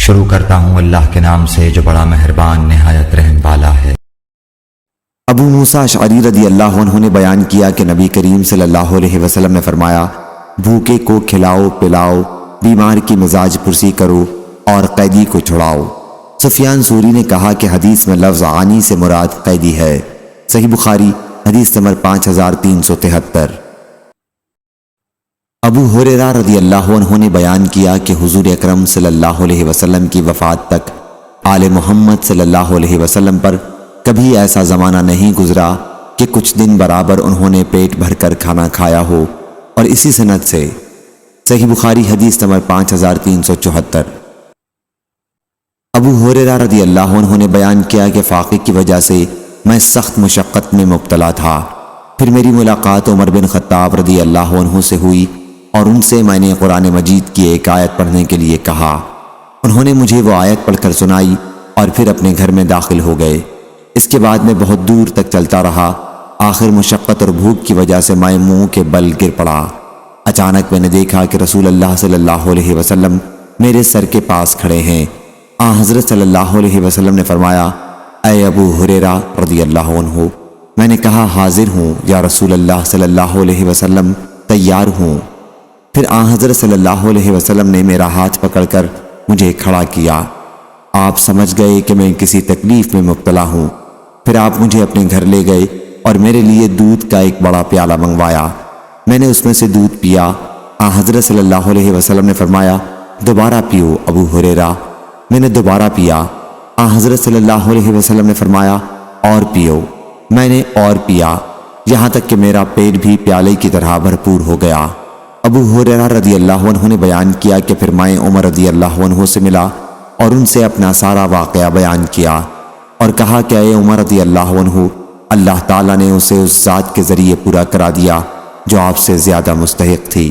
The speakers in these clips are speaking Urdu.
شروع کرتا ہوں اللہ کے نام سے جو بڑا مہربان نہایت رحم والا ہے۔ ابو موسیٰ اشعری رضی اللہ عنہ نے بیان کیا کہ نبی کریم صلی اللہ علیہ وسلم نے فرمایا، بھوکے کو کھلاؤ پلاؤ، بیمار کی مزاج پرسی کرو اور قیدی کو چھڑاؤ۔ سفیان ثوری نے کہا کہ حدیث میں لفظ عانی سے مراد قیدی ہے۔ صحیح بخاری حدیث نمبر 5373۔ ابو ہریرہ رضی اللہ عنہ نے بیان کیا کہ حضور اکرم صلی اللہ علیہ وسلم کی وفات تک آل محمد صلی اللہ علیہ وسلم پر کبھی ایسا زمانہ نہیں گزرا کہ کچھ دن برابر انہوں نے پیٹ بھر کر کھانا کھایا ہو، اور اسی سند سے۔ صحیح بخاری حدیث نمبر 5374۔ ابو ہریرہ رضی اللہ عنہ نے بیان کیا کہ فاقے کی وجہ سے میں سخت مشقت میں مبتلا تھا، پھر میری ملاقات عمر بن خطاب رضی اللہ عنہ سے ہوئی اور ان سے میں نے قرآن مجید کی ایک آیت پڑھنے کے لیے کہا۔ انہوں نے مجھے وہ آیت پڑھ کر سنائی اور پھر اپنے گھر میں داخل ہو گئے۔ اس کے بعد میں بہت دور تک چلتا رہا، آخر مشقت اور بھوک کی وجہ سے میں منہ کے بل گر پڑا۔ اچانک میں نے دیکھا کہ رسول اللہ صلی اللہ علیہ وسلم میرے سر کے پاس کھڑے ہیں۔ حضرت صلی اللہ علیہ وسلم نے فرمایا، اے ابو ہریرہ رضی اللہ عنہ۔ میں نے کہا، حاضر ہوں یا رسول اللہ صلی اللہ علیہ وسلم، تیار ہوں۔ پھر حضرت صلی اللہ علیہ وسلم نے میرا ہاتھ پکڑ کر مجھے کھڑا کیا۔ آپ سمجھ گئے کہ میں کسی تکلیف میں مبتلا ہوں۔ پھر آپ مجھے اپنے گھر لے گئے اور میرے لیے دودھ کا ایک بڑا پیالہ منگوایا۔ میں نے اس میں سے دودھ پیا۔ حضرت صلی اللہ علیہ وسلم نے فرمایا، دوبارہ پیو ابو ہریرہ۔ میں نے دوبارہ پیا۔ حضرت صلی اللہ علیہ وسلم نے فرمایا، اور پیو۔ میں نے اور پیا، یہاں تک کہ میرا پیٹ بھی پیالے کی طرح بھرپور ہو گیا۔ ابو ہریرہ رضی اللہ عنہ نے بیان کیا کہ پھر میں عمر رضی اللہ عنہ سے ملا اور ان سے اپنا سارا واقعہ بیان کیا اور کہا کہ اے عمر رضی اللہ عنہ، اللہ تعالیٰ نے اسے اس ذات کے ذریعے پورا کرا دیا جو آپ سے زیادہ مستحق تھی۔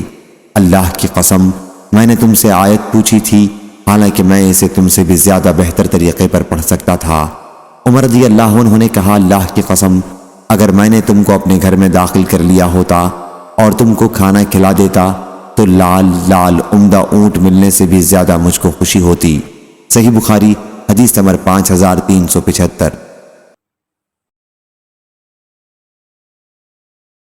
اللہ کی قسم، میں نے تم سے آیت پوچھی تھی، حالانکہ میں اسے تم سے بھی زیادہ بہتر طریقے پر پڑھ سکتا تھا۔ عمر رضی اللہ عنہ نے کہا، اللہ کی قسم، اگر میں نے تم کو اپنے گھر میں داخل کر لیا ہوتا اور تم کو کھانا کھلا دیتا تو لال لال عمدہ اونٹ ملنے سے بھی زیادہ مجھ کو خوشی ہوتی۔ صحیح بخاری حدیث نمبر 5375۔